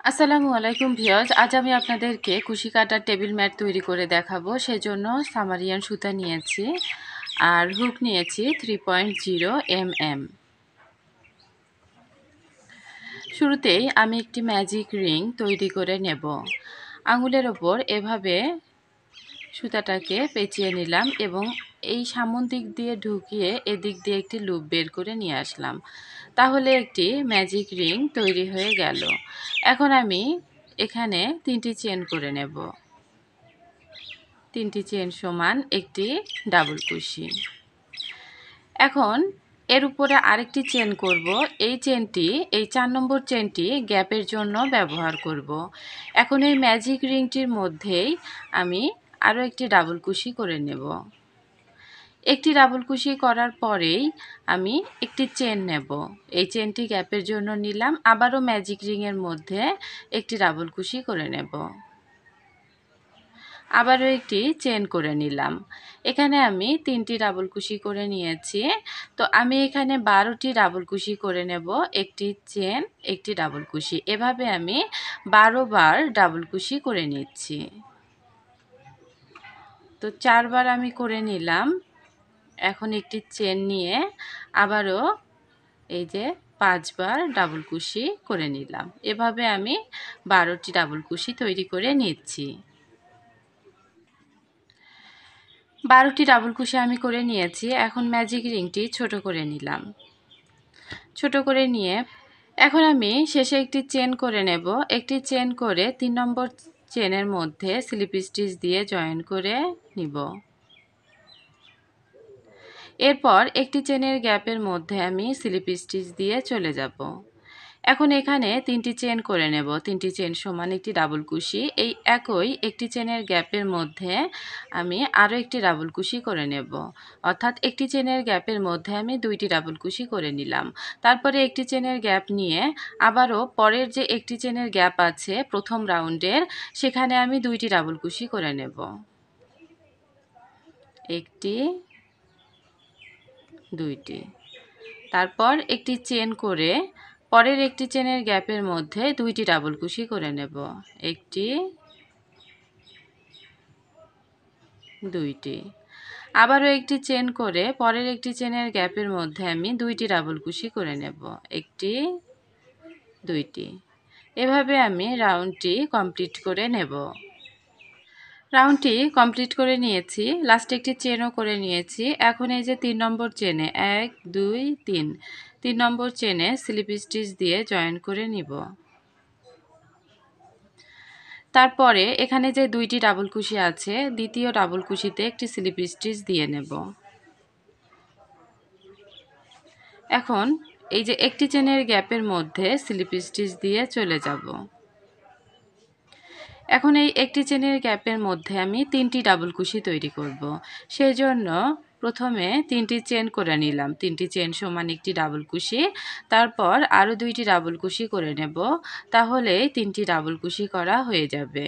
আসসালামু আলাইকুম ভিউয়ার্স, আজ আমি আপনাদেরকে কুশি কাটার টেবিল ম্যাট তৈরি করে দেখাবো। সেজন্য সামারিয়ান সুতা নিয়েছি আর হুক নিয়েছি 3.0 mm। শুরুতেই আমি একটি ম্যাজিক রিং তৈরি করে নেব। আঙুলের ওপর এভাবে সুতাটাকে পেঁচিয়ে নিলাম এবং এই সামন দিক দিয়ে ঢুকিয়ে এদিক দিয়ে একটি লুপ বের করে নিয়ে আসলাম। তাহলে একটি ম্যাজিক রিং তৈরি হয়ে গেল। এখন আমি এখানে 3টি চেন করে নেব। 3টি চেন সমান একটি ডাবল কুশি। এখন এর উপরে আরেকটি চেন করব। এই 4 নম্বর চেনটি গ্যাপের জন্য ব্যবহার করব। এখন এই ম্যাজিক রিংটির মধ্যেই আমি আরও একটি ডাবল কুশি করে নেব। একটি ডাবল কুশি করার পরেই আমি একটি চেন নেব। এই চেনটি গ্যাপের জন্য নিলাম, আবারও ম্যাজিক রিংয়ের মধ্যে একটি ডাবল কুশি করে নেব। আবারও একটি চেন করে নিলাম। এখানে আমি 3টি ডাবল কুশি করে নিয়েছি। তো আমি এখানে 12টি ডাবল কুশি করে নেব। একটি চেন, একটি ডাবল কুশি, এভাবে আমি 12 বার ডাবল কুশি করে নিচ্ছি। তো 4 বার আমি করে নিলাম। এখন একটি চেন নিয়ে আবারও এই যে 5 বার ডাবল কুশি করে নিলাম। এভাবে আমি 12টি ডাবল কুশি তৈরি করে নিচ্ছি। 12টি ডাবল কুশি আমি করে নিয়েছি। এখন ম্যাজিক রিংটি ছোট করে নিলাম। ছোট করে নিয়ে এখন আমি শেষে একটি চেন করে নেব। একটি চেন করে 3 নম্বর চেনের মধ্যে স্লিপ স্টিচ দিয়ে জয়েন করে নিব। এরপর একটি চেনের গ্যাপের মধ্যে আমি স্লিপ স্টিচ দিয়ে চলে যাব। এখন এখানে 3টি চেন করে নেব। 3টি চেন সমান একটি ডাবল কুশি। এই একই একটি চেনের গ্যাপের মধ্যে আমি আরও একটি ডাবল কুশি করে নেব। অর্থাৎ একটি চেনের গ্যাপের মধ্যে আমি 2টি ডাবল কুশি করে নিলাম। তারপরে একটি চেনের গ্যাপ নিয়ে আবারও পরের যে একটি চেনের গ্যাপ আছে প্রথম রাউন্ডের, সেখানে আমি 2টি ডাবল কুশি করে নেব। একটি, 2টি। তারপর একটি চেন করে পরের একটি চেনের গ্যাপের মধ্যে 2টি ডাবল কুশি করে নেব। একটি, 2টি। আবারও একটি চেন করে পরের একটি চেনের গ্যাপের মধ্যে আমি 2টি ডাবল কুশি করে নেব। একটি, 2টি। এভাবে আমি রাউন্ডটি কমপ্লিট করে নেব। রাউন্ডটি কমপ্লিট করে নিয়েছি। লাস্টে একটি চেনও করে নিয়েছি। এখন এই যে 3 নম্বর চেনে 1, 2, 3 নম্বর চেনে স্লিপ স্টিচ দিয়ে জয়েন করে নিব। তারপরে এখানে যে 2টি ডাবল কুশি আছে, দ্বিতীয় ডাবল কুশিতে একটি স্লিপ স্টিচ দিয়ে নেব। এখন এই যে একটি চেনের গ্যাপের মধ্যে স্লিপ স্টিচ দিয়ে চলে যাব। এখন এই একটি চেনের গ্যাপের মধ্যে আমি 3টি ডাবল কুশি তৈরি করব। সেই জন্য প্রথমে 3টি চেন করে নিলাম। 3টি চেন সমান একটি ডাবল কুশি। তারপর আরও 2টি ডাবল কুশি করে নেব। তাহলে 3টি ডাবল কুশি করা হয়ে যাবে।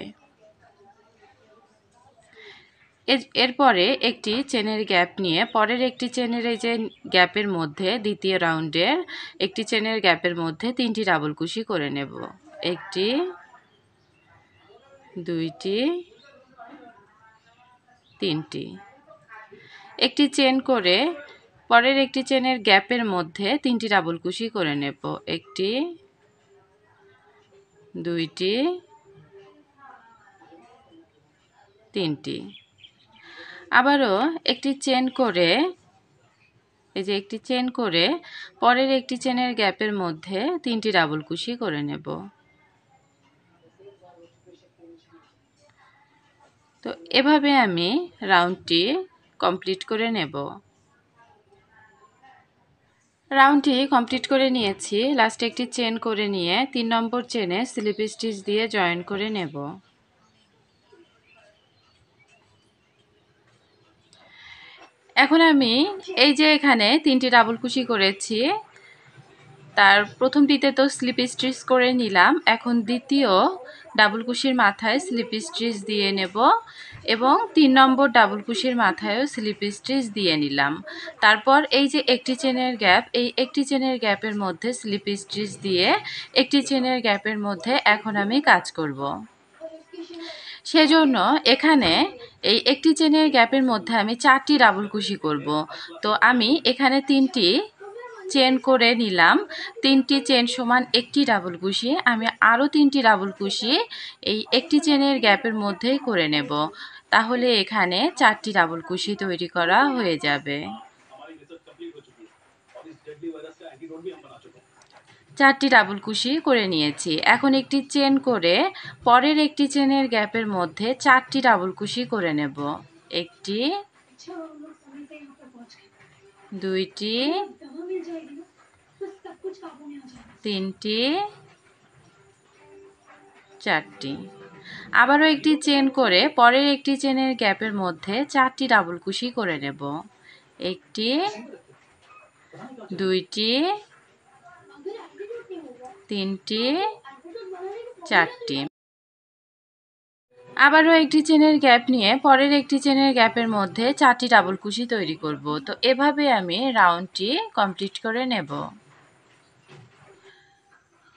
এরপরে একটি চেনের গ্যাপ নিয়ে পরের একটি চেনের এই যে গ্যাপের মধ্যে দ্বিতীয় রাউন্ডের একটি চেনের গ্যাপের মধ্যে 3টি ডাবল কুশি করে নেব। একটি, 2টি, 3টি। একটি চেন করে পরের একটি চেনের গ্যাপের মধ্যে 3টি ডাবল কুশি করে নেব। একটি, 2টি, 3টি। আবারও একটি চেন করে এই যে একটি চেন করে পরের একটি চেনের গ্যাপের মধ্যে 3টি ডাবল কুশি করে নেব। তো এভাবে আমি রাউন্ডটি কমপ্লিট করে নেব। রাউন্ডটি কমপ্লিট করে নিয়েছি। লাস্টে একটি চেন করে নিয়ে 3 নম্বর চেনে স্লিপ স্টিচ দিয়ে জয়েন করে নেব। এখন আমি এই যে এখানে 3টি ডাবল কুশি করেছি, তার প্রথমটিতে তো স্লিপ স্টিচ করে নিলাম। এখন দ্বিতীয় ডাবল কুশির মাথায় স্লিপ স্টিচ দিয়ে নেব এবং 3 নম্বর ডাবল কুশির মাথায়ও স্লিপ স্টিচ দিয়ে নিলাম। তারপর এই যে একটি চেনের গ্যাপ, এই একটি চেনের গ্যাপের মধ্যে স্লিপ স্টিচ দিয়ে একটি চেনের গ্যাপের মধ্যে এখন আমি কাজ করব। সেজন্য এখানে এই একটি চেনের গ্যাপের মধ্যে আমি 4টি ডাবল কুশি করব। তো আমি এখানে 3টি চেন করে নিলাম। 3টি চেন সমান একটি ডাবল কুশি। আমি আরও 3টি ডাবল কুশি এই একটি চেনের গ্যাপের মধ্যেই করে নেব। তাহলে এখানে 4টি ডাবল কুশি তৈরি করা হয়ে যাবে। 4টি ডাবল কুশি করে নিয়েছি। এখন একটি চেন করে পরের একটি চেনের গ্যাপের মধ্যে 4টি ডাবল কুশি করে নেব। 1টি, 2টি, 3টি, 4টি। আবারও একটি চেন করে পরের একটি চেনের গ্যাপের মধ্যে 4টি ডাবল কুশি করে নেব। 1টি, 2টি, 3টি, 4টি। আবারও একটি চেনের গ্যাপ নিয়ে পরের একটি চেনের গ্যাপের মধ্যে 4টি ডাবল কুশি তৈরি করব। তো এভাবে আমি রাউন্ডটি কমপ্লিট করে নেব।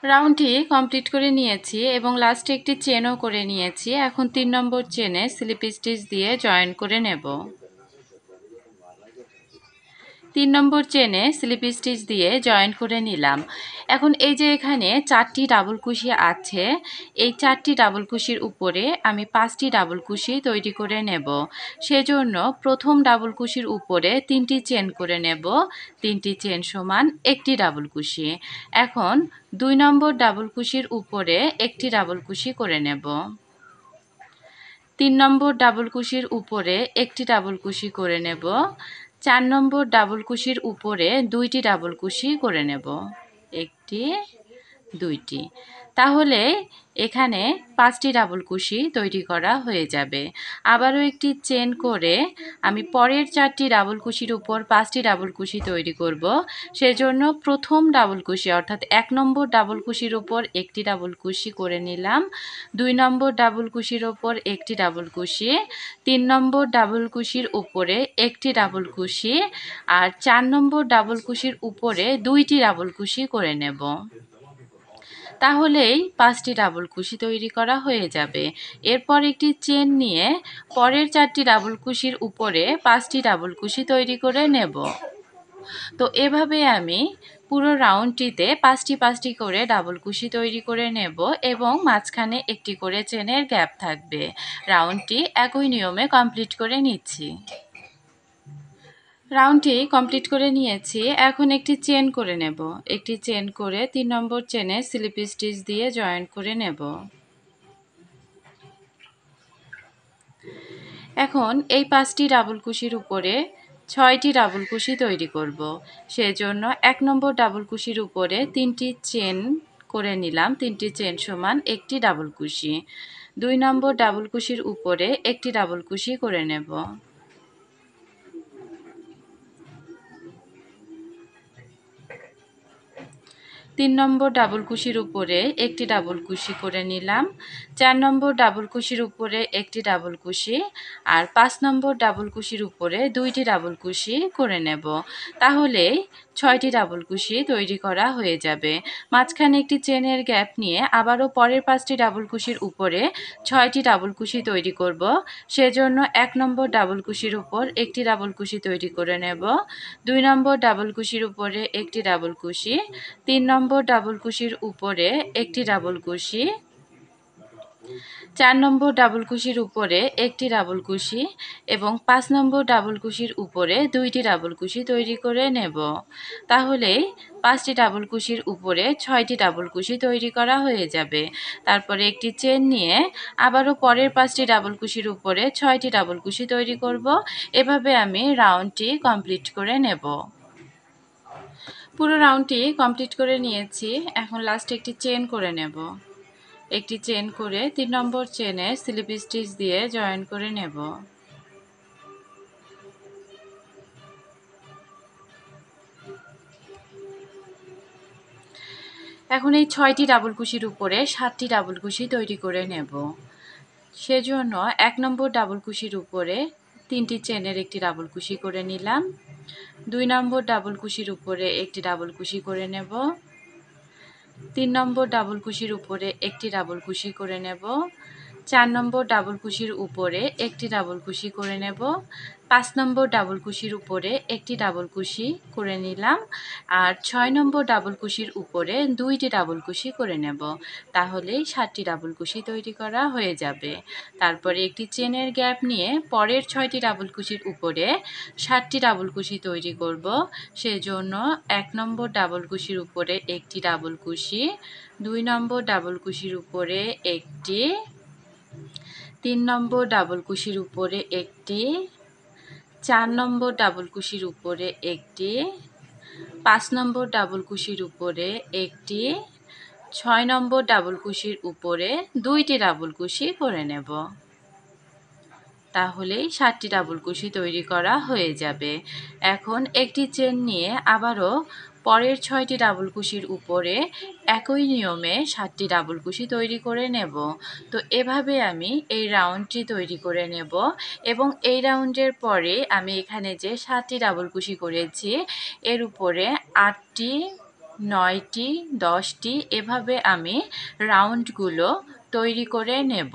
রাউন্ডটি কমপ্লিট করে নিয়েছি এবং লাস্টে একটি চেনও করে নিয়েছি। এখন 3 নম্বর চেনে স্লিপ স্টিচ দিয়ে জয়েন করে নেব। 3 নম্বর চেনে স্লিপ স্টিচ দিয়ে জয়েন করে নিলাম। এখন এই যে এখানে 4টি ডাবল কুশি আছে, এই 4টি ডাবল কুশির উপরে আমি 5টি ডাবল কুশি তৈরি করে নেব। সেজন্য প্রথম ডাবল কুশির উপরে 3টি চেন করে নেব। 3টি চেন সমান একটি ডাবল কুশি। এখন 2 নম্বর ডাবল কুশির উপরে একটি ডাবল কুশি করে নেব। 3 নম্বর ডাবল কুশির উপরে একটি ডাবল কুশি করে নেব। 4 নম্বর ডাবল কুশির উপরে 2টি ডাবল কুশি করে নেব। 1টি, 2টি। তাহলে এখানে 5টি ডাবল কুশি তৈরি করা হয়ে যাবে। আবারও একটি চেন করে আমি পরের 4টি ডাবল কুশির উপর 5টি ডাবল কুশি তৈরি করব। সেজন্য প্রথম ডাবল কুশি অর্থাৎ 1 নম্বর ডাবল কুশির উপর একটি ডাবল কুশি করে নিলাম। 2 নম্বর ডাবল কুশির উপর একটি ডাবল কুশি, 3 নম্বর ডাবল কুশির উপরে একটি ডাবল কুশি আর 4 নম্বর ডাবল কুশির উপরে 2টি ডাবল কুশি করে নেব। তাহলেই 5টি ডাবল কুশি তৈরি করা হয়ে যাবে। এরপর একটি চেন নিয়ে পরের 4টি ডাবল কুশির উপরে 5টি ডাবল কুশি তৈরি করে নেব। তো এভাবে আমি পুরো রাউন্ডটিতে 5টি করে ডাবল কুশি তৈরি করে নেব এবং মাঝখানে একটি করে চেনের গ্যাপ থাকবে। রাউন্ডটি একই নিয়মে কমপ্লিট করে নিচ্ছি। রাউন্ডটি কমপ্লিট করে নিয়েছি। এখন একটি চেন করে নেব। একটি চেন করে 3 নম্বর চেনে স্লিপ স্টিচ দিয়ে জয়েন করে নেব। এখন এই 5টি ডাবল কুশির উপরে 6টি ডাবল কুশি তৈরি করব। সেজন্য 1 নম্বর ডাবল কুশির উপরে 3টি চেন করে নিলাম। 3টি চেন সমান একটি ডাবল কুশি। 2 নম্বর ডাবল কুশির উপরে একটি ডাবল কুশি করে নেব। 3 নম্বর ডাবল কুশির উপরে একটি ডাবল কুশি করে নিলাম। 4 নম্বর ডাবল কুশির উপরে একটি ডাবল কুশি আর 5 নম্বর ডাবল কুশির উপরে 2টি ডাবল কুশি করে নেব। তাহলে 6টি ডাবল কুশি তৈরি করা হয়ে যাবে। মাঝখানে একটি চেনের গ্যাপ নিয়ে আবারও পরের 5টি ডাবল কুশির উপরে 6টি ডাবল কুশি তৈরি করব। সেজন্য 1 নম্বর ডাবল কুশির উপর একটি ডাবল কুশি তৈরি করে নেব। 2 নম্বর ডাবল কুশির উপরে একটি ডাবল কুশি, 3 নম্বর ডাবল কুশির উপরে একটি ডাবল কুশি, 4 নম্বর ডাবল কুশির উপরে একটি ডাবল কুশি এবং 5 নম্বর ডাবল কুশির উপরে 2টি ডাবল কুশি তৈরি করে নেব। তাহলে 5টি ডাবল কুশির উপরে 6টি ডাবল কুশি তৈরি করা হয়ে যাবে। তারপরে একটি চেন নিয়ে আবারও পরের 5টি ডাবল কুশির উপরে 6টি ডাবল কুশি তৈরি করব। এভাবে আমি রাউন্ডটি কমপ্লিট করে নেব। পুরো রাউন্ডটি কমপ্লিট করে নিয়েছি। এখন লাস্টে একটি চেন করে নেব। একটি চেন করে 3 নম্বর চেনে স্লিপ স্টিচ দিয়ে জয়েন করে নেব। এখন এই 6টি ডাবল কুশির উপরে 7টি ডাবল কুশি তৈরি করে নেব। সেজন্য 1 নম্বর ডাবল কুশির উপরে 3টি চেনের একটি ডাবল কুশি করে নিলাম। 2 নম্বর ডাবল কুশির উপরে একটি ডাবল কুশি করে নেব। 3 নম্বর ডাবল কুশির উপরে একটি ডাবল কুশি করে নেব। 4 নম্বর ডাবল কুশির উপরে একটি ডাবল কুশি করে নেব। 5 নম্বর ডাবল কুশির উপরে একটি ডাবল কুশি করে নিলাম। আর 6 নম্বর ডাবল কুশির উপরে 2টি ডাবল কুশি করে নেব। তাহলেই 7টি ডাবল কুশি তৈরি করা হয়ে যাবে। তারপরে একটি চেনের গ্যাপ নিয়ে পরের 6টি ডাবল কুশির উপরে 7টি ডাবল কুশি তৈরি করব। সেজন্য 1 নম্বর ডাবল কুশির উপরে একটি ডাবল কুশি, 2 নম্বর ডাবল কুশির উপরে একটি, 3 নম্বর ডাবল কুশির উপরে একটি, 4 নম্বর ডাবল কুশির উপরে একটি, 5 নম্বর ডাবল কুশির উপরে একটি, 6 নম্বর ডাবল কুশির উপরে 2টি ডাবল কুশি করে নেব। তাহলেই 7টি ডাবল কুশি তৈরি করা হয়ে যাবে। এখন একটি চেন নিয়ে আবারও পরের 6টি ডাবল কুশির উপরে একই নিয়মে 7টি ডাবল কুশি তৈরি করে নেব। তো এভাবে আমি এই রাউন্ডটি তৈরি করে নেব এবং এই রাউন্ডের পরে আমি এখানে যে 7টি ডাবল কুশি করেছি এর উপরে 8টি, 9টি, 10টি এভাবে আমি রাউন্ডগুলো তৈরি করে নেব।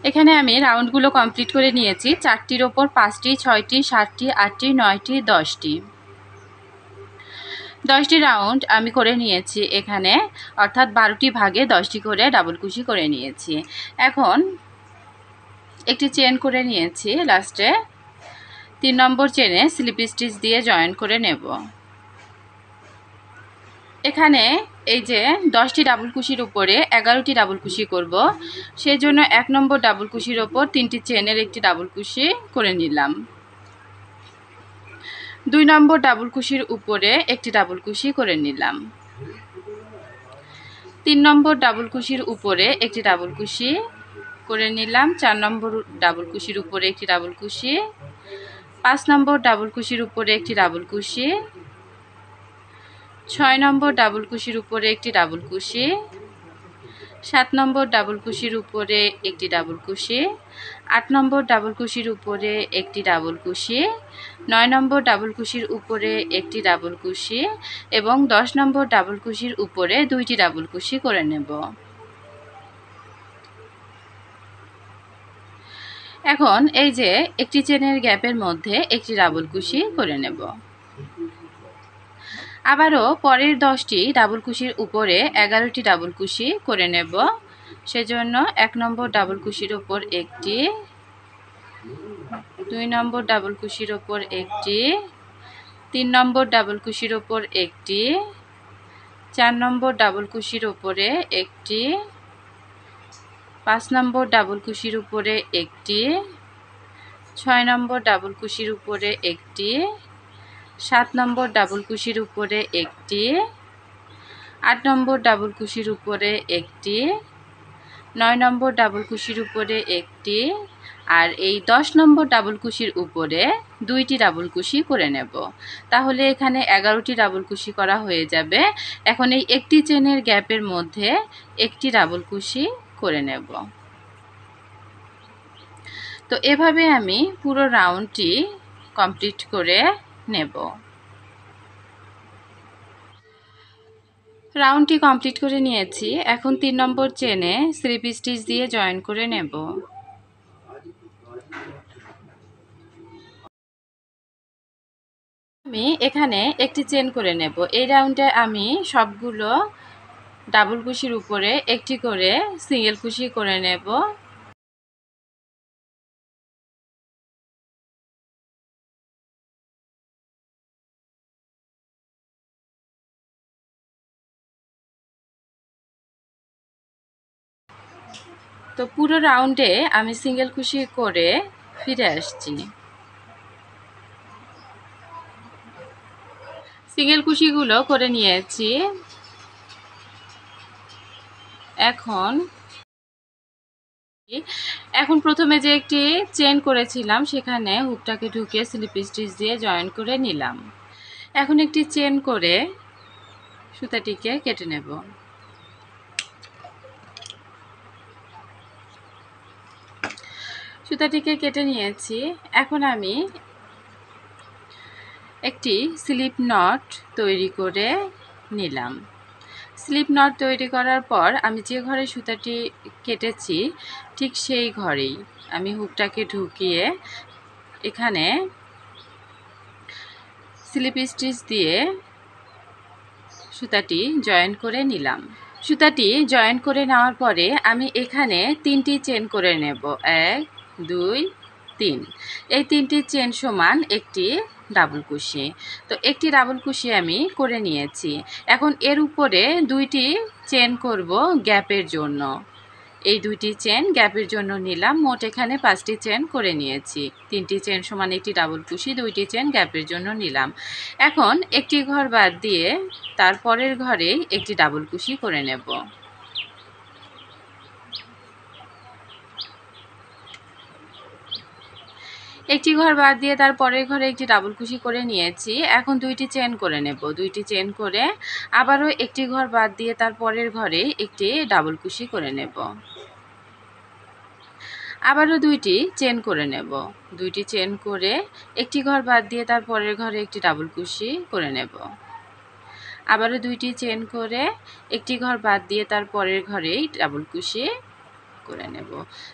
এখানে আমি রাউন্ডগুলো কমপ্লিট করে নিয়েছি। 4টির ওপর 5টি, 6টি, 7টি, 8টি, 9টি, 10টি। 10টি রাউন্ড আমি করে নিয়েছি এখানে, অর্থাৎ 12টি ভাগে 10টি করে ডাবল কুশি করে নিয়েছি। এখন একটি চেন করে নিয়েছি, লাস্টে 3 নম্বর চেনে স্লিপ স্টিচ দিয়ে জয়েন করে নেব। এখানে এই যে 10টি ডাবল কুশির উপরে 11টি ডাবল কুশি করব, সেই জন্য 1 নম্বর ডাবল কুশির ওপর 3টি চেনের একটি ডাবল কুশি করে নিলাম। 2 নম্বর ডাবল কুশির উপরে একটি ডাবল কুশি করে নিলাম। 3 নম্বর ডাবল কুশির উপরে একটি ডাবল কুশি করে নিলাম। 4 নম্বর ডাবল কুশির উপরে একটি ডাবল কুশি, 5 নম্বর ডাবল কুশির উপরে একটি ডাবল কুশি, 6 নম্বর ডাবল কুশির উপরে একটি ডাবল কুশি, 7 নম্বর ডাবল কুশির উপরে একটি ডাবল কুশি, 8 নম্বর ডাবল কুশির উপরে একটি ডাবল কুশি, 9 নম্বর ডাবল কুশির উপরে একটি ডাবল কুশি এবং 10 নম্বর ডাবল কুশির উপরে 2টি ডাবল কুশি করে নেব। এখন এই যে একটি চেনের গ্যাপের মধ্যে একটি ডাবল কুশি করে নেব। আবারও পরের 10টি ডাবল কুশির উপরে 11টি ডাবল কুশি করে নেব। সেজন্য 1 নম্বর ডাবল কুশির উপর একটি, 2 নম্বর ডাবল কুশির উপর একটি, 3 নম্বর ডাবল কুশির উপর একটি, 4 নম্বর ডাবল কুশির উপরে একটি, 5 নম্বর ডাবল কুশির উপরে একটি, 6 নম্বর ডাবল কুশির উপরে একটি, 7 নম্বর ডাবল কুশির উপরে একটি, 8 নম্বর ডাবল কুশির উপরে একটি, 9 নম্বর ডাবল কুশির উপরে একটি, আর এই 10 নম্বর ডাবল কুশির উপরে 2টি ডাবল কুশি করে নেব। তাহলে এখানে 11টি ডাবল কুশি করা হয়ে যাবে। এখন এই একটি চেনের গ্যাপের মধ্যে একটি ডাবল কুশি করে নেব। তো এভাবে আমি পুরো রাউন্ডটি কমপ্লিট করে নেব। রাউন্ডটি কমপ্লিট করে নিয়েছি। এখন 3 নম্বর চেনে স্লিপ স্টিচ দিয়ে জয়েন করে নেব। আমি এখানে একটি চেন করে নেব। এই রাউন্ডে আমি সবগুলো ডাবল কুশির উপরে একটি করে সিঙ্গেল কুশি করে নেব। তো পুরো রাউন্ডে আমি সিঙ্গেল কুশি করে ফিরে আসছি। সিঙ্গেল কুশিগুলো করে নিয়েছি। এখন প্রথমে যে একটি চেন করেছিলাম সেখানে হুকটাকে ঢুকিয়ে স্লিপ স্টিচ দিয়ে জয়েন করে নিলাম। এখন একটি চেন করে সুতাটিকে কেটে নেব। সুতাটিকে কেটে নিয়েছি। এখন আমি একটি স্লিপ নট তৈরি করে নিলাম। স্লিপ নট তৈরি করার পর আমি যে ঘরে সুতাটি কেটেছি ঠিক সেই ঘরেই আমি হুকটাকে ঢুকিয়ে এখানে স্লিপ স্টিচ দিয়ে সুতাটি জয়েন করে নিলাম। সুতাটি জয়েন করে নেওয়ার পরে আমি এখানে 3টি চেন করে নেব। 1 2 3। এই 3টি চেন সমান একটি ডাবল কুশি। তো একটি ডাবল কুশি আমি করে নিয়েছি। এখন এর উপরে 2টি চেন করব গ্যাপের জন্য। এই 2টি চেন গ্যাপের জন্য নিলাম। মোট এখানে 5টি চেন করে নিয়েছি। 3টি চেন সমান একটি ডাবল কুশি, 2টি চেন গ্যাপের জন্য নিলাম। এখন একটি ঘর বাদ দিয়ে তারপরের ঘরে একটি ডাবল কুশি করে নেব। একটি ঘর বাদ দিয়ে তার পরের ঘরে একটি ডাবল কুশি করে নিয়েছি। এখন 2টি চেন করে নেব। 2টি চেন করে আবারও একটি ঘর বাদ দিয়ে তার পরের ঘরে একটি ডাবল কুশি করে নেব। আবারও 2টি চেন করে নেব। 2টি চেন করে একটি ঘর বাদ দিয়ে তার পরের ঘরে একটি ডাবল কুশি করে নেব। আবারও 2টি চেন করে একটি ঘর বাদ দিয়ে তার পরের ঘরেই ডাবল কুশি করে নেব।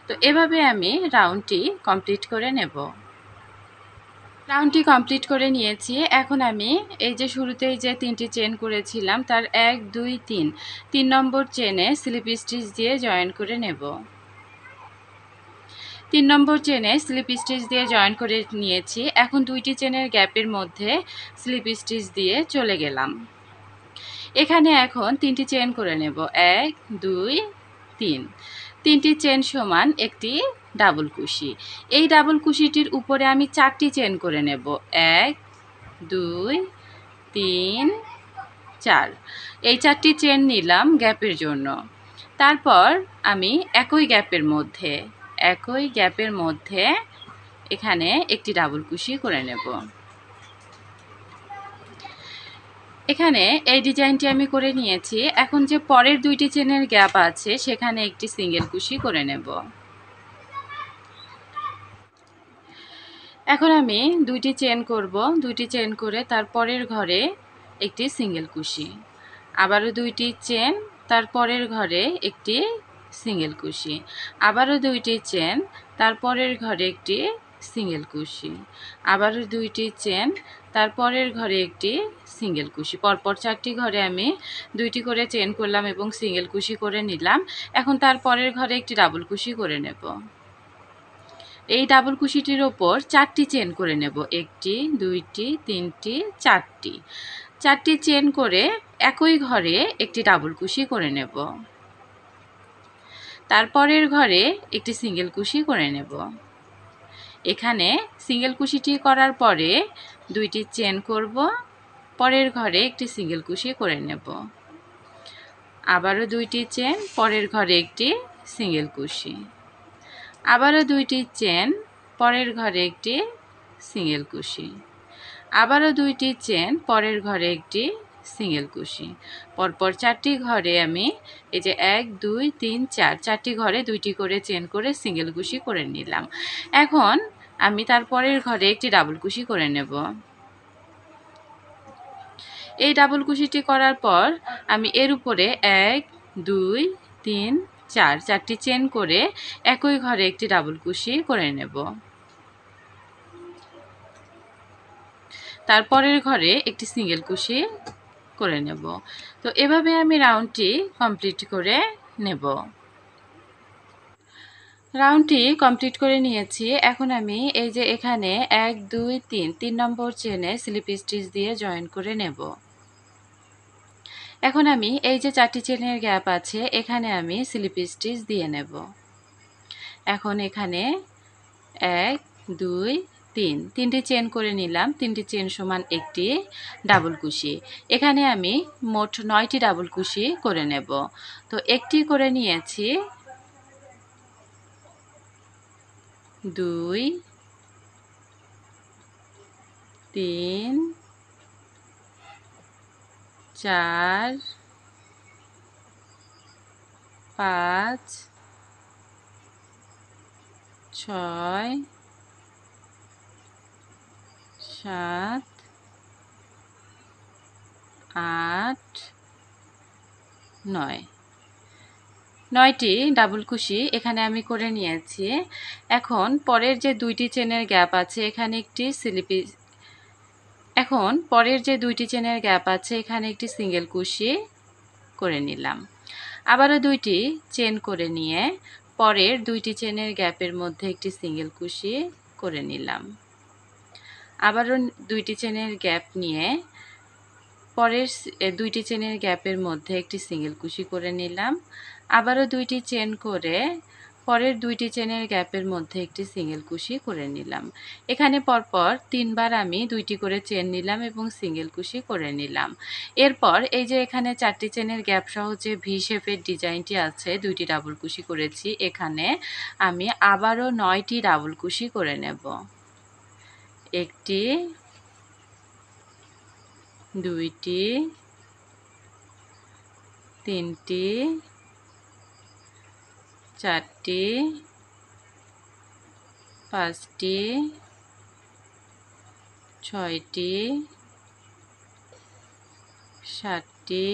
তো এভাবে আমি রাউন্ডটি কমপ্লিট করে নেব। রাউন্ডটি কমপ্লিট করে নিয়েছি। এখন আমি এই যে শুরুতেই যে 3টি চেন করেছিলাম তার 1 2 3 3 নম্বর চেনে স্লিপ স্টিচ দিয়ে জয়েন করে নেব। 3 নম্বর চেনে স্লিপ স্টিচ দিয়ে জয়েন করে নিয়েছি। এখন 2টি চেনের গ্যাপের মধ্যে স্লিপ স্টিচ দিয়ে চলে গেলাম। এখানে এখন 3টি চেন করে নেব। 1 2 3। 3টি চেন সমান একটি ডাবল কুশি। এই ডাবল কুশিটির উপরে আমি 4টি চেন করে নেব। 1 2 3 4। এই 4টি চেন নিলাম গ্যাপের জন্য। তারপর আমি একই গ্যাপের মধ্যে এখানে একটি ডাবল কুশি করে নেব। এখানে এই ডিজাইনটি আমি করে নিয়েছি। এখন যে পরের 2টি চেনের গ্যাপ আছে সেখানে একটি সিঙ্গেল কুশি করে নেব। এখন আমি 2টি চেন করব। 2টি চেন করে তার পরের ঘরে একটি সিঙ্গেল কুশি। আবারও 2টি চেন তার পরের ঘরে একটি সিঙ্গেল কুশি। আবারও 2টি চেন তার পরের ঘরে একটি সিঙ্গেল কুশি। আবারও 2টি চেন তার পরের ঘরে একটি সিঙ্গেল কুশি। পরপর 4টি ঘরে আমি 2টি করে চেন করলাম এবং সিঙ্গেল কুশি করে নিলাম। এখন তার পরের ঘরে একটি ডাবল কুশি করে নেব। এই ডাবল কুশিটির ওপর 4টি চেন করে নেব। 1টি 2টি 3টি 4টি। 4টি চেন করে একই ঘরে একটি ডাবল কুশি করে নেব। তারপরের ঘরে একটি সিঙ্গেল কুশি করে নেব। এখানে সিঙ্গেল কুশিটি করার পরে 2টি চেন করব। পরের ঘরে একটি সিঙ্গেল কুশি করে নেব। আবারও 2টি চেন, পরের ঘরে একটি সিঙ্গেল কুশি। আবারও 2টি চেন, পরের ঘরে একটি সিঙ্গেল কুশি। আবারও 2টি চেন, পরের ঘরে একটি সিঙ্গেল কুশি। পরপর 4টি ঘরে আমি এই যে 1 2 3 4 4টি ঘরে 2টি করে চেন করে সিঙ্গেল কুশি করে নিলাম। এখন আমি তার পরের ঘরে একটি ডাবল কুশি করে নেব। এই ডাবল কুশিটি করার পর আমি এর উপরে 1 2 3 4 4টি চেন করে একই ঘরে একটি ডাবল কুশি করে নেব। তারপরের ঘরে একটি সিঙ্গেল কুশি করে নেব। তো এভাবে আমি রাউন্ডটি কমপ্লিট করে নেব। রাউন্ডটি কমপ্লিট করে নিয়েছি। এখন আমি এই যে এখানে 1 2 3 3 নম্বর চেনে স্লিপ স্টিচ দিয়ে জয়েন করে নেব। এখন আমি এই যে 4টি চেনের গ্যাপ আছে এখানে আমি স্লিপ স্টিচ দিয়ে নেব। এখন এখানে 1 2 3 3টি চেন করে নিলাম। 3টি চেন সমান একটি ডাবল কুশি। এখানে আমি মোট 9টি ডাবল কুশি করে নেব। তো একটি করে নিয়েছি, 2 3 4 5 6 7 8 9 9টি ডাবল কুশি এখানে আমি করে নিয়েছি। এখন পরের যে দুইটি চেনের গ্যাপ আছে এখানে একটি এখানে একটি সিঙ্গেল কুশি করে নিলাম। আবারও দুইটি চেন করে নিয়ে পরের দুইটি চেনের গ্যাপের মধ্যে একটি সিঙ্গেল কুশি করে নিলাম। আবারও দুইটি চেনের গ্যাপ নিয়ে পরের দুইটি চেনের গ্যাপের মধ্যে একটি সিঙ্গেল কুশি করে নিলাম। আবারও দুইটি চেন করে পরের দুইটি চেনের গ্যাপের মধ্যে একটি সিঙ্গেল কুশি করে নিলাম। এখানে পরপর 3 বার আমি দুইটি করে চেন নিলাম এবং সিঙ্গেল কুশি করে নিলাম। এরপর এই যে এখানে 4টি চেনের গ্যাপ সহ যে ভি শেপের ডিজাইনটি আছে, দুইটি ডাবল কুশি করেছি, এখানে আমি আবারও 9টি ডাবল কুশি করে নেব। একটি, দুইটি, তিনটি, চারটি, পাঁচটি, ছয়টি, সাতটি,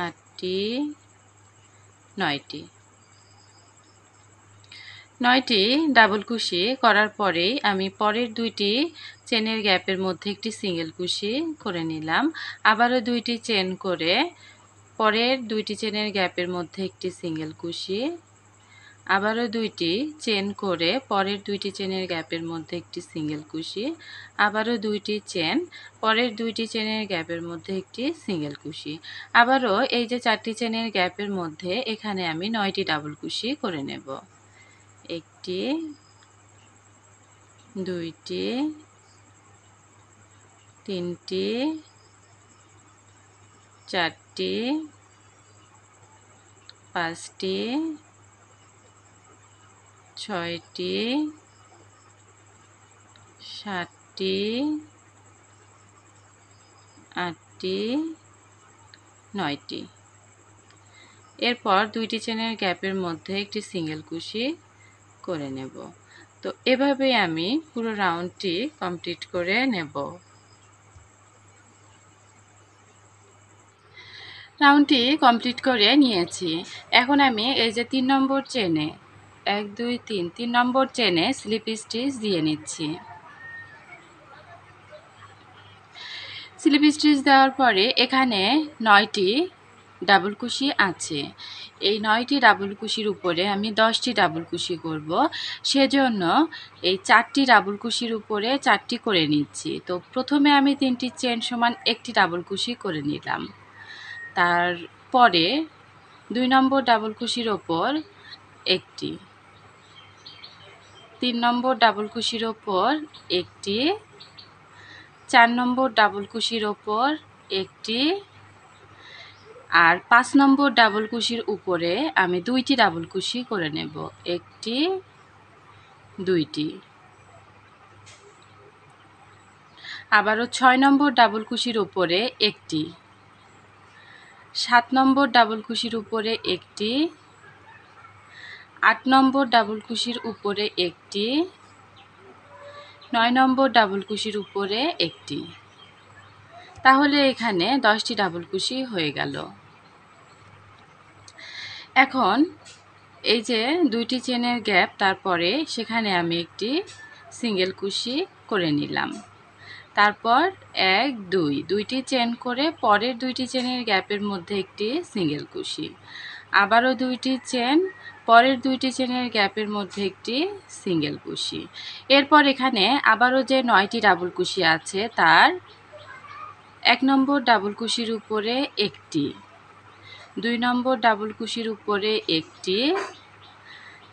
আটটি, নয়টি। 9টি ডাবল কুশি করার পরেই আমি পরের দুইটি চেনের গ্যাপের মধ্যে একটি সিঙ্গেল কুশি করে নিলাম। আবারও দুইটি চেন করে পরের দুইটি চেনের গ্যাপের মধ্যে একটি সিঙ্গেল কুশি, আবারও দুইটি চেন করে পরের দুইটি চেনের গ্যাপের মধ্যে একটি সিঙ্গেল কুশি, আবারও দুইটি চেন পরের দুইটি চেনের গ্যাপের মধ্যে একটি সিঙ্গেল কুশি। আবারও এই যে 4টি চেনের গ্যাপের মধ্যে এখানে আমি 9টি ডাবল কুশি করে নেব। একটি, দুইটি, তিনটি, চারটি, পাঁচটি, ছয়টি, সাতটি, আটটি, নয়টি। এরপর দুইটি চেনের গ্যাপের মধ্যে একটি সিঙ্গেল কুশি করে নেব। তো এভাবেই আমি পুরো রাউন্ডটি কমপ্লিট করে নেব। রাউন্ডটি কমপ্লিট করে নিয়েছি। এখন আমি এই যে 3 নম্বর চেনে 1 2 3 নম্বর চেনে স্লিপ স্টিচ দিয়ে নিচ্ছি। স্লিপ স্টিচ দেওয়ার পরে এখানে 9টি ডাবল কুশি আছে। এই 9টি ডাবল কুশির উপরে আমি 10টি ডাবল কুশি করব। সেজন্য এই 4টি ডাবল কুশির উপরে 4টি করে নিচ্ছি। তো প্রথমে আমি 3টি চেন সমান একটি ডাবল কুশি করে নিলাম। তারপরে 2 নম্বর ডাবল কুশির ওপর একটি, 3 নম্বর ডাবল কুশির ওপর একটি, 4 নম্বর ডাবল কুশির ওপর একটি, আর 5 নম্বর ডাবল কুশির উপরে আমি 2টি ডাবল কুশি করে নেব। একটি, দুইটি। আবারও 6 নম্বর ডাবল কুশির উপরে একটি, 7 নম্বর ডাবল কুশির উপরে একটি, 8 নম্বর ডাবল কুশির উপরে একটি, 9 নম্বর ডাবল কুশির উপরে একটি। তাহলে এখানে 10টি ডাবল কুশি হয়ে গেল। এখন এই যে দুইটি চেনের গ্যাপ, তারপরে সেখানে আমি একটি সিঙ্গেল কুশি করে নিলাম। তারপর 1 2 দুইটি চেন করে পরের দুইটি চেনের গ্যাপের মধ্যে একটি সিঙ্গেল কুশি, আবারও দুইটি চেন পরের দুইটি চেনের গ্যাপের মধ্যে একটি সিঙ্গেল কুশি। এরপর এখানে আবারও যে 9টি ডাবল কুশি আছে তার 1 নম্বর ডাবল কুশির উপরে একটি, 2 নম্বর ডাবল কুশির উপরে একটি,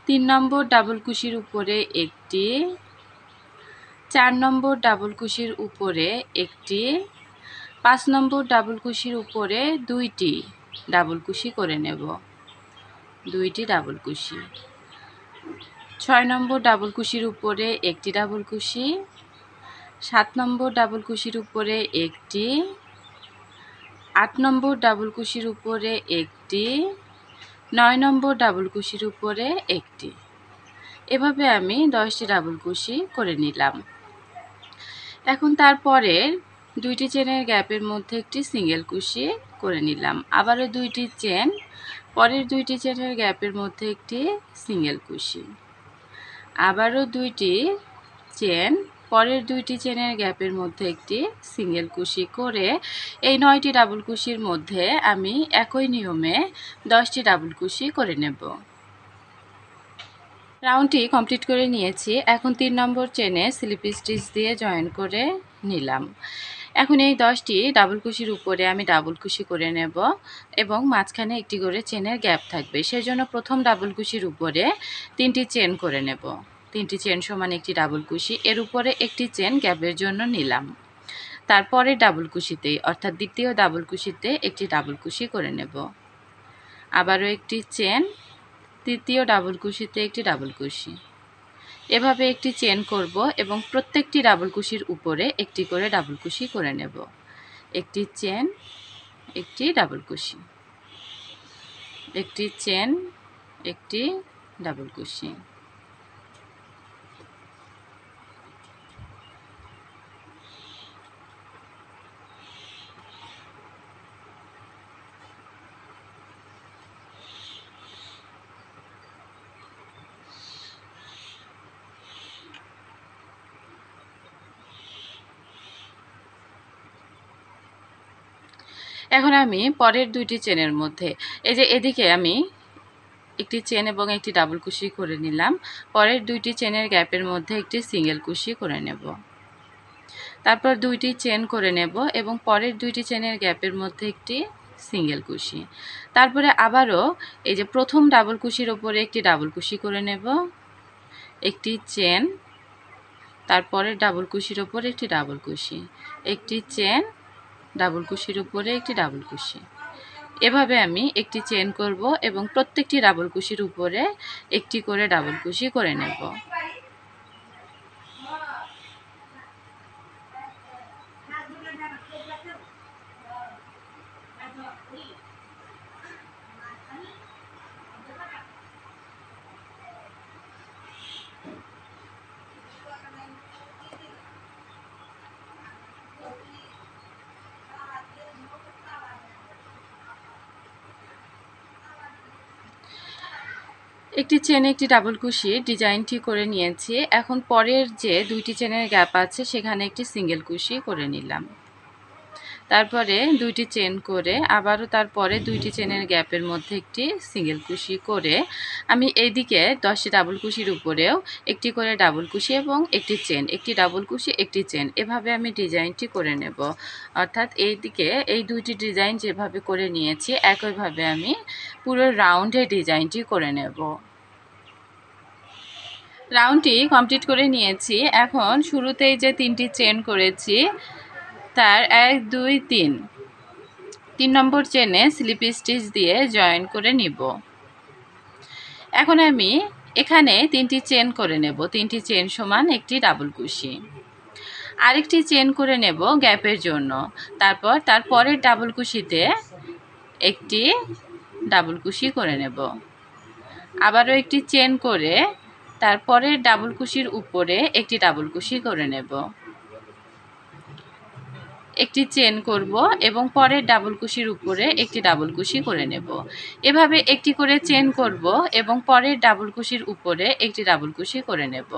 3 নম্বর ডাবল কুশির উপরে একটি, 4 নম্বর ডাবল কুশির উপরে একটি, 5 নম্বর ডাবল কুশির উপরে 2টি ডাবল কুশি করে নেব। 2টি ডাবল কুশি। 6 নম্বর ডাবল কুশির উপরে একটি ডাবল কুশি, 7 নম্বর ডাবল কুশির উপরে একটি, 8 নম্বর ডাবল কুশির উপরে একটি, 9 নম্বর ডাবল কুশির উপরে একটি। এভাবে আমি 10টি ডাবল কুশি করে নিলাম। এখন তারপরের দুইটি চেনের গ্যাপের মধ্যে একটি সিঙ্গেল কুশি করে নিলাম। আবারও দুইটি চেন, পরের দুইটি চেনের গ্যাপের মধ্যে একটি সিঙ্গেল কুশি, আবারও দুইটি চেন, পরের দুইটি চেনের গ্যাপের মধ্যে একটি সিঙ্গেল কুশি করে এই 9টি ডাবল কুশির মধ্যে আমি একই নিয়মে 10টি ডাবল কুশি করে নেব। রাউন্ডটি কমপ্লিট করে নিয়েছি। এখন 3 নম্বর চেনে স্লিপ স্টিচ দিয়ে জয়েন করে নিলাম। এখন এই 10টি ডাবল কুশির উপরে আমি ডাবল কুশি করে নেব এবং মাঝখানে একটি করে চেনের গ্যাপ থাকবে। সেজন্য প্রথম ডাবল কুশির উপরে 3টি চেন করে নেব। 3টি চেন সমান একটি ডাবল কুশি, এর উপরে একটি চেন গ্যাপের জন্য নিলাম। তারপরে ডাবল কুশিতে অর্থাৎ দ্বিতীয় ডাবল কুশিতে একটি ডাবল কুশি করে নেব। আবারও একটি চেন, তৃতীয় ডাবল কুশিতে একটি ডাবল কুশি। এভাবে একটি চেন করব এবং প্রত্যেকটি ডাবল কুশির উপরে একটি করে ডাবল কুশি করে নেব। একটি চেন, একটি ডাবল কুশি, একটি চেন, একটি ডাবল কুশি। এখন আমি পরের দুইটি চেনের মধ্যে এই যে এদিকে আমি একটি চেন এবং একটি ডাবল কুশি করে নিলাম। পরের দুইটি চেনের গ্যাপের মধ্যে একটি সিঙ্গেল কুশি করে নেব। তারপর দুইটি চেন করে নেব এবং পরের দুইটি চেনের গ্যাপের মধ্যে একটি সিঙ্গেল কুশি। তারপরে আবারও এই যে প্রথম ডাবল কুশির ওপরে একটি ডাবল কুশি করে নেব, একটি চেন, তারপরে ডাবল কুশির ওপরে একটি ডাবল কুশি, একটি চেন, ডাবল কুশির উপরে একটি ডাবল কুশি। এভাবে আমি একটি চেন করব এবং প্রত্যেকটি ডাবল কুশির উপরে একটি করে ডাবল কুশি করে নেব। একটি চেনে একটি ডাবল কুশি ডিজাইনটি করে নিয়েছি। এখন পরের যে দুইটি চেনের গ্যাপ আছে সেখানে একটি সিঙ্গেল কুশি করে নিলাম। তারপরে দুইটি চেন করে আবারও তারপরে দুইটি চেনের গ্যাপের মধ্যে একটি সিঙ্গেল কুশি করে আমি এইদিকে 10টি ডাবল কুশির উপরেও একটি করে ডাবল কুশি এবং একটি চেন, একটি ডাবল কুশি, একটি চেন, এভাবে আমি ডিজাইনটি করে নেব। অর্থাৎ এইদিকে এই দুইটি ডিজাইন যেভাবে করে নিয়েছি একইভাবে আমি পুরো রাউন্ডে ডিজাইনটি করে নেব। রাউন্ডটি কমপ্লিট করে নিয়েছি। এখন শুরুতেই যে 3টি চেন করেছি তার 1 2 3 নম্বর চেনে স্লিপ স্টিচ দিয়ে জয়েন করে নিব। এখন আমি এখানে 3টি চেন করে নেব। 3টি চেন সমান একটি ডাবল কুশি। আরেকটি চেন করে নেব গ্যাপের জন্য। তারপর তার পরের ডাবল কুশিতে একটি ডাবল কুশি করে নেব। আবারও একটি চেন করে তারপরের ডাবল কুশির উপরে একটি ডাবল কুশি করে নেব। একটি চেন করব এবং পরের ডাবল কুশির উপরে একটি ডাবল কুশি করে নেব। এভাবে একটি করে চেন করব এবং পরের ডাবল কুশির উপরে একটি ডাবল কুশি করে নেব।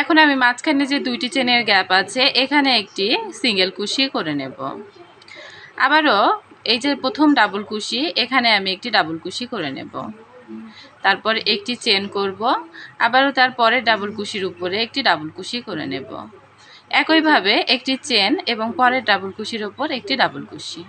এখন আমি মাঝখানে যে দুইটি চেনের গ্যাপ আছে এখানে একটি সিঙ্গেল কুশি করে নেব। আবারও এই যে প্রথম ডাবল কুশি এখানে আমি একটি ডাবল কুশি করে নেব। তারপর একটি চেন করব, আবারও তারপরে ডাবল কুশির উপরে একটি ডাবল কুশি করে নেব। একইভাবে একটি চেন এবং পরের ডাবল কুশির ওপর একটি ডাবল কুশি।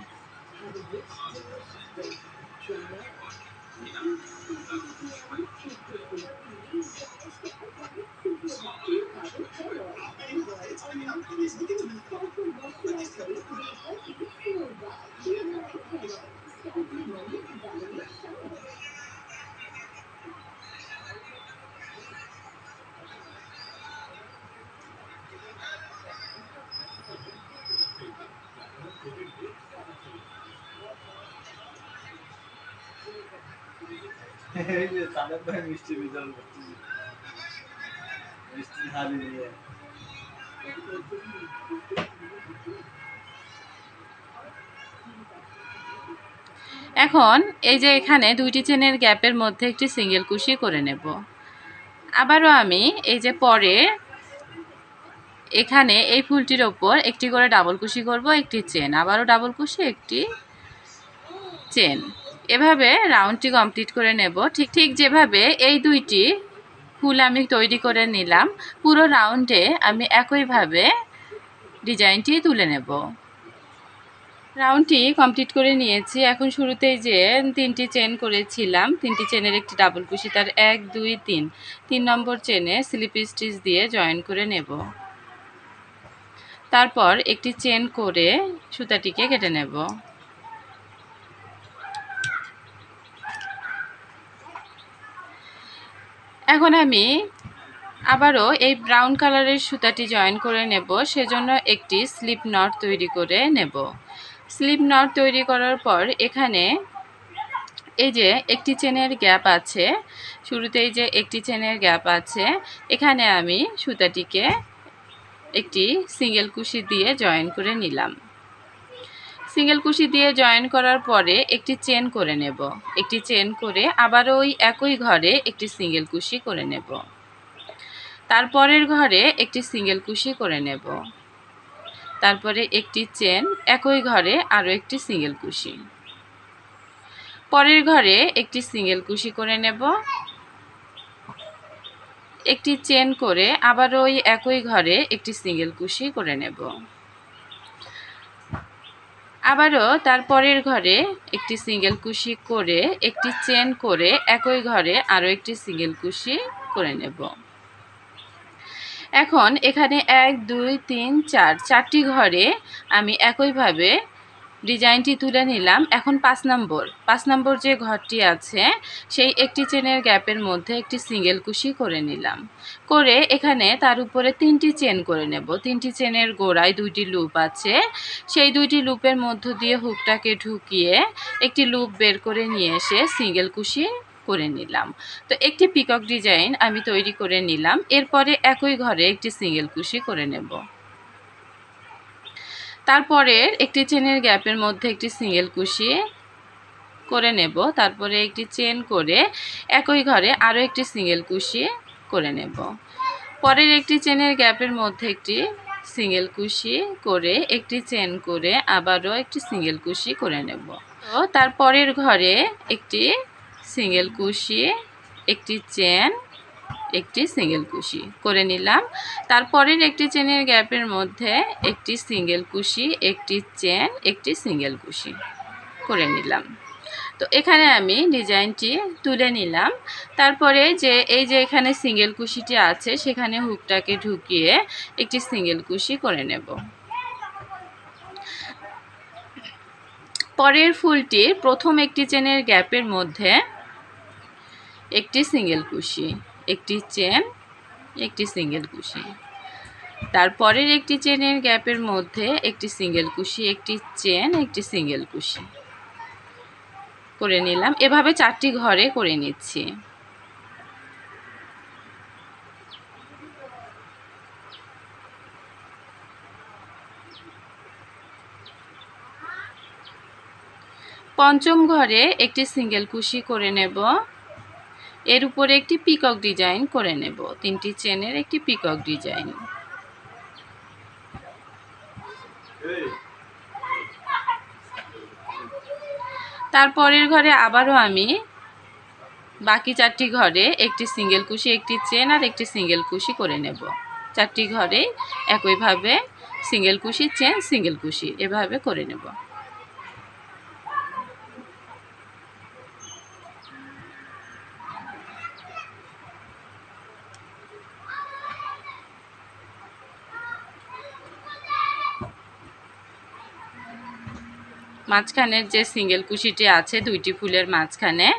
এখন এই যে এখানে দুইটি চেনের গ্যাপের মধ্যে একটি সিঙ্গেল কুশি করে নেব। আবারও আমি এই যে পরে এখানে এই ফুলটির ওপর একটি করে ডাবল কুশি করব, একটি চেন, আবারও ডাবল কুশি, একটি চেন, এভাবে রাউন্ডটি কমপ্লিট করে নেব। ঠিক যেভাবে এই দুইটি ফুল আমি তৈরি করে নিলাম, পুরো রাউন্ডে আমি একইভাবে ডিজাইনটি তুলে নেব। রাউন্ডটি কমপ্লিট করে নিয়েছি। এখন শুরুতেই যে 3টি চেন করেছিলাম, 3টি চেনের একটি ডাবল কুশি, তার 1 2 3 নম্বর চেনে স্লিপ স্টিচ দিয়ে জয়েন করে নেব। তারপর একটি চেন করে সুতাটিকে কেটে নেব। এখন আমি আবারও এই ব্রাউন কালারের সুতাটি জয়েন করে নেব, সেজন্য একটি স্লিপ নট তৈরি করে নেব। স্লিপ নট তৈরি করার পর এখানে এই যে একটি চেনের গ্যাপ আছে, শুরুতেই যে একটি চেনের গ্যাপ আছে, এখানে আমি সুতাটিকে একটি সিঙ্গেল কুশি দিয়ে জয়েন করে নিলাম। সিঙ্গেল কুশি দিয়ে জয়েন করার পরে একটি চেন করে নেব। একটি চেন করে আবারও ওই একই ঘরে একটি সিঙ্গেল কুশি করে নেব। তারপরের ঘরে একটি সিঙ্গেল কুশি করে নেব। তারপরে একটি চেন, একই ঘরে আরও একটি সিঙ্গেল কুশি, পরের ঘরে একটি সিঙ্গেল কুশি করে নেব, একটি চেন করে আবারও ওই একই ঘরে একটি সিঙ্গেল কুশি করে নেব। আবারও তারপরের ঘরে একটি সিঙ্গেল কুশি করে একটি চেন করে একই ঘরে আরও একটি সিঙ্গেল কুশি করে নেব। এখন এখানে 1 2 3 4 চারটি ঘরে আমি একইভাবে ডিজাইনটি তুলে নিলাম। এখন 5 নম্বর যে ঘরটি আছে সেই একটি চেনের গ্যাপের মধ্যে একটি সিঙ্গেল কুশি করে নিলাম, করে এখানে তার উপরে 3টি চেন করে নেব। 3টি চেনের গোড়ায় 2টি লুপ আছে, সেই 2টি লুপের মধ্য দিয়ে হুকটাকে ঢুকিয়ে একটি লুপ বের করে নিয়ে এসে সিঙ্গেল কুশি করে নিলাম। তো একটি পিকক ডিজাইন আমি তৈরি করে নিলাম। এরপরে একই ঘরে একটি সিঙ্গেল কুশি করে নেব। তারপরে একটি চেনের গ্যাপের মধ্যে একটি সিঙ্গেল কুশি করে নেব। তারপরে একটি চেন করে একই ঘরে আরও একটি সিঙ্গেল কুশি করে নেব। পরের একটি চেনের গ্যাপের মধ্যে একটি সিঙ্গেল কুশি করে একটি চেন করে আবারও একটি সিঙ্গেল কুশি করে নেব। তো তারপরের ঘরে একটি সিঙ্গেল কুশি, একটি চেন, একটি সিঙ্গেল কুশি করে নিলাম। তারপরের একটি চেনের গ্যাপের মধ্যে একটি সিঙ্গেল কুশি, একটি চেন, একটি সিঙ্গেল কুশি করে নিলাম। তো এখানে আমি ডিজাইনটি তুলে নিলাম। তারপরে যে এই যে এখানে সিঙ্গেল কুশিটি আছে সেখানে হুকটাকে ঢুকিয়ে একটি সিঙ্গেল কুশি করে নেব। পরের ফুলটির প্রথম একটি চেনের গ্যাপের মধ্যে একটি সিঙ্গেল কুশি, একটি চেন, একটি সিঙ্গেল কুশি, তারপরের একটি চেনের গ্যাপের মধ্যে একটি সিঙ্গেল কুশি, একটি চেন, একটি সিঙ্গেল কুশি করে নিলাম। এভাবে 4টি ঘরে করে নিচ্ছি। পঞ্চম ঘরে একটি সিঙ্গেল কুশি করে নেব। এর উপরে একটি পিকক ডিজাইন করে নেব, 3টি চেনের একটি পিকক ডিজাইন। তারপরের ঘরে আবারও আমি বাকি 4টি ঘরে একটি সিঙ্গেল কুশি, একটি চেন আর একটি সিঙ্গেল কুশি করে নেব। 4টি ঘরে একইভাবে সিঙ্গেল কুশি চেন সিঙ্গেল কুশি এভাবে করে নেব। মাঝখানের যে সিঙ্গেল কুশিটি আছে 2টি ফুলের মাঝখানে,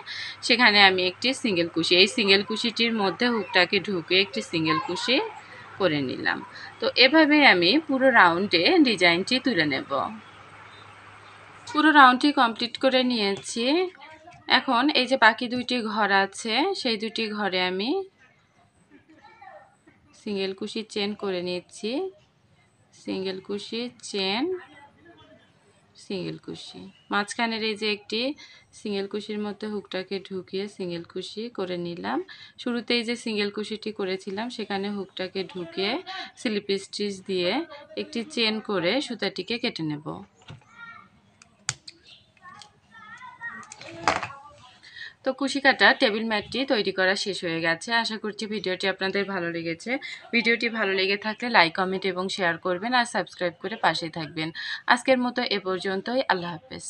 সেখানে আমি একটি সিঙ্গেল কুশি, এই সিঙ্গেল কুশিটির মধ্যে হুকটাকে ঢুকিয়ে একটি সিঙ্গেল কুশি করে নিলাম। তো এভাবেই আমি পুরো রাউন্ডে ডিজাইনটি তুলে নেব। পুরো রাউন্ডটি কমপ্লিট করে নিয়েছি। এখন এই যে বাকি 2টি ঘর আছে, সেই 2টি ঘরে আমি সিঙ্গেল কুশি চেন করে নিচ্ছি, সিঙ্গেল কুশি চেন সিঙ্গেল কুশি। মাঝখানের এই যে একটি সিঙ্গেল কুশির মধ্যে হুকটাকে ঢুকিয়ে সিঙ্গেল কুশি করে নিলাম। শুরুতেই যে সিঙ্গেল কুশিটি করেছিলাম সেখানে হুকটাকে ঢুকিয়ে স্লিপ স্টিচ দিয়ে একটি চেন করে সুতাটিকে কেটে নেব। তো কুশি কাটা টেবিল ম্যাটটি তৈরি করা শেষ হয়ে গেছে। আশা করছি ভিডিওটি আপনাদের ভালো লেগেছে। ভিডিওটি ভালো লেগে থাকলে লাইক, কমেন্ট এবং শেয়ার করবেন আর সাবস্ক্রাইব করে পাশে থাকবেন। আজকের মতো এ পর্যন্তই। আল্লাহ হাফেজ।